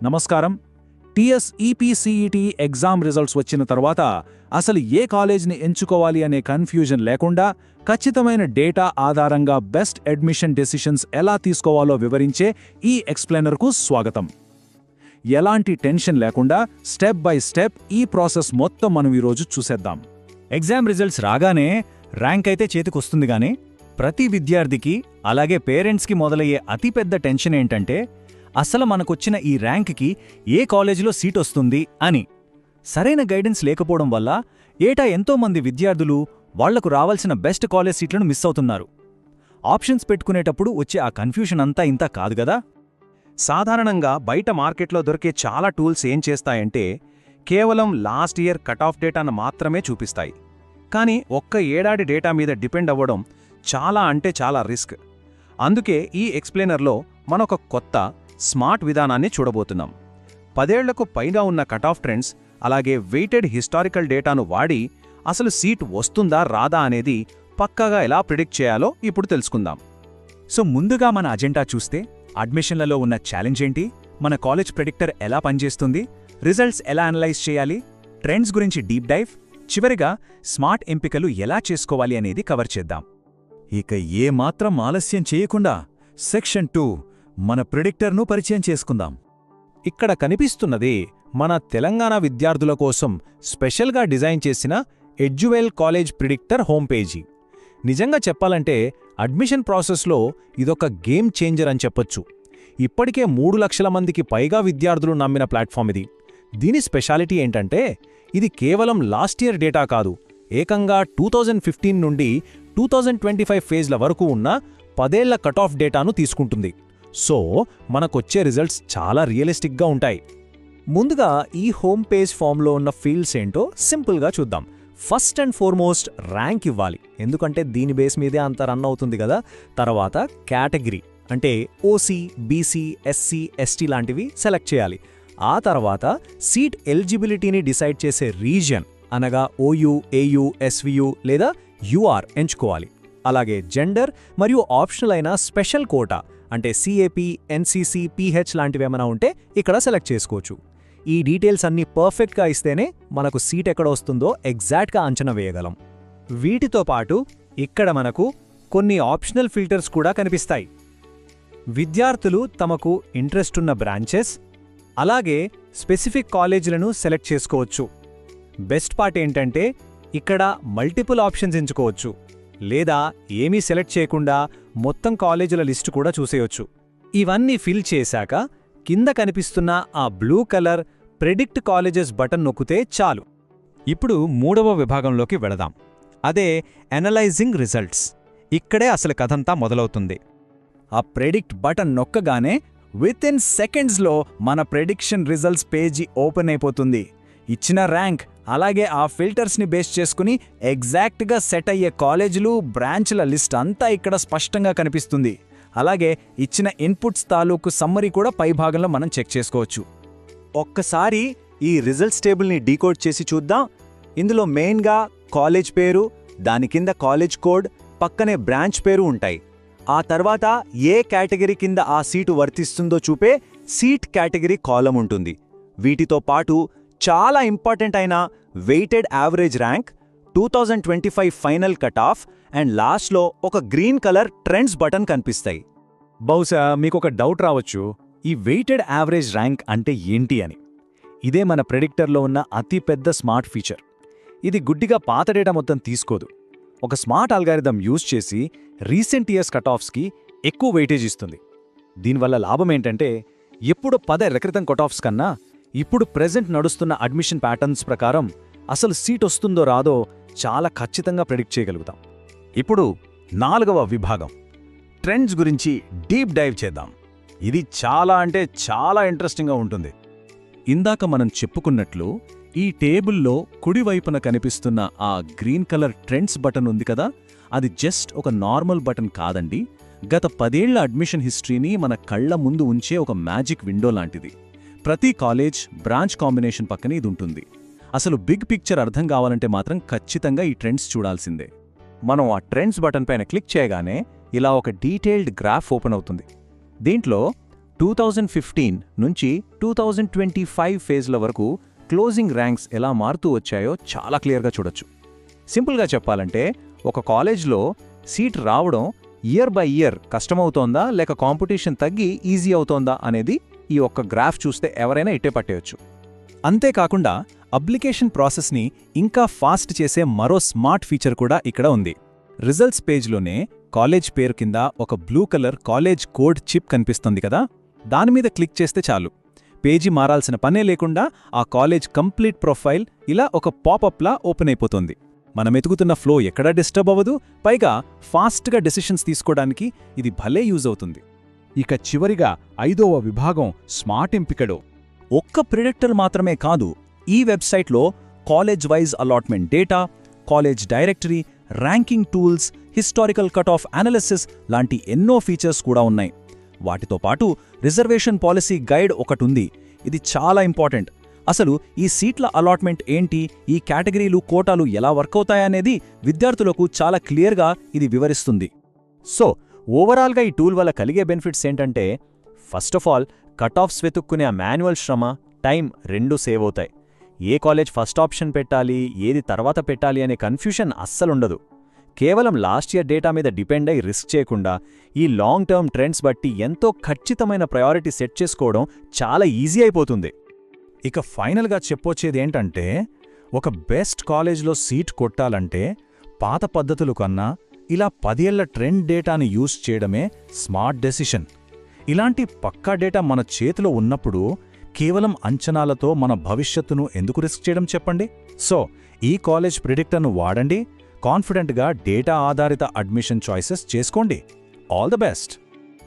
నమస్కారం. టీఎస్-ఈపీసీఈటీ exam results వచ్చిన తర్వాత అసలు ఏ కాలేజ్ని ఎంచుకోవాలి అనే కన్ఫ్యూజన్ లేకుండా ఖచ్చితమైన డేటా ఆధారంగా బెస్ట్ అడ్మిషన్ డెసిషన్స్ ఎలా తీసుకోవాలో వివరించే ఈ ఎక్స్ప్లెయినర్కు స్వాగతం. ఎలాంటి టెన్షన్ లేకుండా స్టెప్ బై స్టెప్ ఈ ప్రాసెస్ మొత్తం మనం ఈరోజు చూసేద్దాం. ఎగ్జామ్ రిజల్ట్స్ రాగానే ర్యాంక్ అయితే చేతికొస్తుంది గానీ ప్రతి విద్యార్థికి అలాగే పేరెంట్స్కి మొదలయ్యే అతిపెద్ద టెన్షన్ ఏంటంటే అసలు మనకొచ్చిన ఈ ర్యాంక్కి ఏ కాలేజీలో సీట్ వస్తుంది అని. సరైన గైడెన్స్ లేకపోవడం వల్ల ఏటా ఎంతోమంది విద్యార్థులు వాళ్లకు రావాల్సిన బెస్ట్ కాలేజ్ సీట్లను మిస్ అవుతున్నారు. ఆప్షన్స్ పెట్టుకునేటప్పుడు వచ్చే ఆ కన్ఫ్యూషన్ అంతా ఇంత కాదు గదా. సాధారణంగా బయట మార్కెట్లో దొరికే చాలా టూల్స్ ఏం చేస్తాయంటే కేవలం లాస్ట్ ఇయర్ కట్ ఆఫ్ డేటాను మాత్రమే చూపిస్తాయి. కానీ ఒక్క ఏడాది డేటా మీద డిపెండ్ అవ్వడం చాలా రిస్క్. అందుకే ఈ ఎక్స్ప్లెయినర్లో మనొక కొత్త స్మార్ట్ విధానాన్ని చూడబోతున్నాం. 10 ఏళ్లకు పైగా ఉన్న కట్ ఆఫ్ ట్రెండ్స్ అలాగే వెయిటెడ్ హిస్టారికల్ డేటాను వాడి అసలు సీట్ వస్తుందా రాదా అనేది పక్కాగా ఎలా ప్రిడిక్ట్ చేయాలో ఇప్పుడు తెలుసుకుందాం. సో ముందుగా మన అజెండా చూస్తే అడ్మిషన్లలో ఉన్న ఛాలెంజ్ ఏంటి, మన కాలేజ్ ప్రెడిక్టర్ ఎలా పనిచేస్తుంది, రిజల్ట్స్ ఎలా అనలైజ్ చేయాలి, ట్రెండ్స్ గురించి డీప్ డైవ్, చివరిగా స్మార్ట్ ఎంపికలు ఎలా చేసుకోవాలి అనేది కవర్ చేద్దాం. ఇక ఏమాత్రం ఆలస్యం చేయకుండా సెక్షన్ 2 మన ప్రిడిక్టర్ను పరిచయం చేసుకుందాం. ఇక్కడ కనిపిస్తున్నది మన తెలంగాణ విద్యార్థుల కోసం స్పెషల్గా డిజైన్ చేసిన ఎడ్యువెల్ కాలేజ్ ప్రిడిక్టర్ హోమ్ పేజీ. నిజంగా చెప్పాలంటే అడ్మిషన్ ప్రాసెస్లో ఇదొక గేమ్ చేంజర్ అని చెప్పొచ్చు. ఇప్పటికే 3 లక్షల మందికి పైగా విద్యార్థులు నమ్మిన ప్లాట్ఫామ్ ఇది. దీని స్పెషాలిటీ ఏంటంటే ఇది కేవలం లాస్ట్ ఇయర్ డేటా కాదు, ఏకంగా 2015 నుండి 2025 ఫేజ్ల వరకు ఉన్న 10 ఏళ్ల కట్ ఆఫ్ డేటాను తీసుకుంటుంది. సో మనకొచ్చే రిజల్ట్స్ చాలా రియలిస్టిక్గా ఉంటాయి. ముందుగా ఈ హోమ్ పేజ్ ఫామ్లో ఉన్న ఫీల్డ్స్ ఏంటో సింపుల్గా చూద్దాం. ఫస్ట్ అండ్ ఫార్మోస్ట్ ర్యాంక్ ఇవ్వాలి, ఎందుకంటే దీని బేస్ మీదే అంత రన్ అవుతుంది కదా. తర్వాత కేటగిరీ అంటే ఓసీ, బీసీ, ఎస్సీ, ఎస్టీ లాంటివి సెలెక్ట్ చేయాలి. ఆ తర్వాత సీట్ ఎలిజిబిలిటీని డిసైడ్ చేసే రీజియన్ అనగా ఓయూ, ఏయూ, ఎస్వియు లేదా యూఆర్ ఎంచుకోవాలి. అలాగే జెండర్ మరియు ఆప్షనల్ అయిన స్పెషల్ కోటా అంటే సిఏపీ, ఎన్సీసీ, పీహెచ్ లాంటివేమైనా ఉంటే ఇక్కడ సెలెక్ట్ చేసుకోవచ్చు. ఈ డీటెయిల్స్ అన్నీ పర్ఫెక్ట్గా ఇస్తేనే మనకు సీట్ ఎక్కడ వస్తుందో ఎగ్జాక్ట్గా అంచనా వేయగలం. వీటితో పాటు ఇక్కడ మనకు కొన్ని ఆప్షనల్ ఫిల్టర్స్ కూడా కనిపిస్తాయి. విద్యార్థులు తమకు ఇంట్రెస్ట్ ఉన్న బ్రాంచెస్ అలాగే స్పెసిఫిక్ కాలేజీలను సెలెక్ట్ చేసుకోవచ్చు. బెస్ట్ పార్ట్ ఏంటంటే ఇక్కడ మల్టిపుల్ ఆప్షన్స్ ఎంచుకోవచ్చు, లేదా ఏమీ సెలెక్ట్ చేయకుండా మొత్తం కాలేజీల లిస్టు కూడా చూసేయొచ్చు. ఇవన్నీ ఫిల్ చేశాక కింద కనిపిస్తున్న ఆ blue colour predict colleges button నొక్కితే చాలు. ఇప్పుడు 3వ విభాగంలోకి వెళదాం. అదే అనలైజింగ్ రిజల్ట్స్. ఇక్కడే అసలు కథంతా మొదలవుతుంది. ఆ ప్రెడిక్ట్ బటన్ నొక్కగానే వితిన్ సెకండ్స్లో మన ప్రెడిక్షన్ రిజల్ట్స్ పేజీ ఓపెన్ అయిపోతుంది. ఇచ్చిన ర్యాంక్ అలాగే ఆ ఫిల్టర్స్ని బేస్ చేసుకుని ఎగ్జాక్ట్గా సెట్ అయ్యే కాలేజీలు, బ్రాంచ్ల లిస్ట్ అంతా ఇక్కడ స్పష్టంగా కనిపిస్తుంది. అలాగే ఇచ్చిన ఇన్పుట్స్ తాలూకు సమ్మరీ కూడా పైభాగంలో మనం చెక్ చేసుకోవచ్చు. ఒక్కసారి ఈ రిజల్ట్స్ టేబుల్ని డీకోడ్ చేసి చూద్దాం. ఇందులో మెయిన్గా కాలేజ్ పేరు, దాని కింద కాలేజ్ కోడ్, పక్కనే బ్రాంచ్ పేరు ఉంటాయి. ఆ తర్వాత ఏ కేటగిరీ కింద ఆ సీటు వర్తిస్తుందో చూపే సీట్ కేటగిరీ కాలం ఉంటుంది. వీటితో పాటు చాలా ఇంపార్టెంట్ అయిన weighted average rank, 2025 final cut off and లాస్ట్లో ఒక గ్రీన్ కలర్ ట్రెండ్స్ బటన్ కనిపిస్తాయి. బహుశా మీకొక డౌట్ రావచ్చు, ఈ వెయిటెడ్ యావరేజ్ ర్యాంక్ అంటే ఏంటి అని. ఇదే మన ప్రెడిక్టర్లో ఉన్న అతిపెద్ద స్మార్ట్ ఫీచర్. ఇది గుడ్డిగా పాత డేటా మొత్తం తీసుకోదు. ఒక స్మార్ట్ అల్గారిథం యూజ్ చేసి రీసెంట్ ఇయర్స్ కట్ ఆఫ్స్కి ఎక్కువ వెయిటేజ్ ఇస్తుంది. దీనివల్ల లాభం ఏంటంటే ఎప్పుడు 10 ఏళ్ల క్రితం కట్ ఆఫ్స్ కన్నా ఇప్పుడు ప్రెజెంట్ నడుస్తున్న అడ్మిషన్ ప్యాటర్న్స్ ప్రకారం అసలు సీట్ వస్తుందో రాదో చాలా ఖచ్చితంగా ప్రెడిక్ట్ చేయగలుగుతాం. ఇప్పుడు 4వ విభాగం ట్రెండ్స్ గురించి డీప్ డైవ్ చేద్దాం. ఇది చాలా ఇంట్రెస్టింగ్గా ఉంటుంది. ఇందాక మనం చెప్పుకున్నట్లు ఈ టేబుల్లో కుడివైపున కనిపిస్తున్న ఆ గ్రీన్ కలర్ ట్రెండ్స్ బటన్ ఉంది కదా, అది జస్ట్ ఒక నార్మల్ బటన్ కాదండి. గత 10 ఏళ్ల అడ్మిషన్ హిస్టరీని మన కళ్ల ముందు ఉంచే ఒక మ్యాజిక్ విండో లాంటిది. ప్రతి కాలేజ్, బ్రాంచ్ కాంబినేషన్ పక్కన ఇది ఉంటుంది. అసలు బిగ్ పిక్చర్ అర్థం కావాలంటే మాత్రం ఖచ్చితంగా ఈ ట్రెండ్స్ చూడాల్సిందే. మనం ఆ ట్రెండ్స్ బటన్ పైన క్లిక్ చేయగానే ఇలా ఒక డీటెయిల్డ్ గ్రాఫ్ ఓపెన్ అవుతుంది. దీంట్లో 2015 నుంచి 2025 ఫేజ్ల వరకు క్లోజింగ్ ర్యాంక్స్ ఎలా మారుతూ వచ్చాయో చాలా క్లియర్గా చూడొచ్చు. సింపుల్గా చెప్పాలంటే ఒక కాలేజ్లో సీట్ రావడం ఇయర్ బై ఇయర్ కష్టమవుతోందా లేక కాంపిటీషన్ తగ్గి ఈజీ అవుతోందా అనేది ఈ ఒక్క గ్రాఫ్ చూస్తే ఎవరైనా ఇట్టే పట్టేయచ్చు. అంతేకాకుండా అప్లికేషన్ ప్రాసెస్ని ఇంకా ఫాస్ట్ చేసే మరో స్మార్ట్ ఫీచర్ కూడా ఇక్కడ ఉంది. రిజల్ట్స్ పేజ్లోనే కాలేజ్ పేరు కింద ఒక blue colour college code chip కనిపిస్తుంది కదా, దానిమీద క్లిక్ చేస్తే చాలు పేజీ మారాల్సిన పనే లేకుండా ఆ కాలేజ్ కంప్లీట్ ప్రొఫైల్ ఇలా ఒక పాపప్లా ఓపెన్ అయిపోతుంది. మనం ఎతుకుతున్న ఫ్లో ఎక్కడా డిస్టర్బ్ అవ్వదు, పైగా ఫాస్ట్గా డెసిషన్స్ తీసుకోవడానికి ఇది భలే యూజ్ అవుతుంది. ఇక చివరిగా 5వ విభాగం స్మార్ట్ ఎంపికలో. ఒక్క ప్రిడిక్టర్ మాత్రమే కాదు, ఈ వెబ్సైట్లో college wise allotment data, college directory, ranking tools, historical cut off analysis లాంటి ఎన్నో ఫీచర్స్ కూడా ఉన్నాయి. వాటితో పాటు రిజర్వేషన్ పాలసీ గైడ్ ఒకటుంది. ఇది చాలా ఇంపార్టెంట్. అసలు ఈ సీట్ల అలాట్మెంట్ ఏంటి, ఈ కేటగిరీలు కోటాలు ఎలా వర్కవుతాయనేది విద్యార్థులకు చాలా క్లియర్గా ఇది వివరిస్తుంది. సో ఓవరాల్గా ఈ టూల్ వల్ల కలిగే బెనిఫిట్స్ ఏంటంటే, first of all cut offs వెతుక్కునే ఆ మాన్యువల్ శ్రమ, టైం రెండూ సేవ్ అవుతాయి. ఏ కాలేజ్ ఫస్ట్ ఆప్షన్ పెట్టాలి, ఏది తర్వాత పెట్టాలి అనే కన్ఫ్యూషన్ అస్సలుండదు. కేవలం లాస్ట్ ఇయర్ డేటా మీద డిపెండ్ అయి రిస్క్ చేయకుండా ఈ లాంగ్ టర్మ్ ట్రెండ్స్ బట్టి ఎంతో ఖచ్చితమైన ప్రయారిటీ సెట్ చేసుకోవడం చాలా ఈజీ అయిపోతుంది. ఇక ఫైనల్గా చెప్పొచ్చేదేంటంటే, ఒక బెస్ట్ కాలేజ్లో సీట్ కొట్టాలంటే పాత పద్ధతులు కన్నా ఇలా 10 ఏళ్ల ట్రెండ్ డేటాని యూజ్ చేయడమే స్మార్ట్ డెసిషన్. ఇలాంటి పక్కా డేటా మన చేతిలో ఉన్నప్పుడు కేవలం అంచనాలతో మన భవిష్యత్తును ఎందుకు రిస్క్ చేయడం చెప్పండి. సో ఈ కాలేజ్ ప్రిడిక్టర్ను వాడండి, కాన్ఫిడెంట్గా డేటా ఆధారిత అడ్మిషన్ చాయిసెస్ చేసుకోండి. All the best.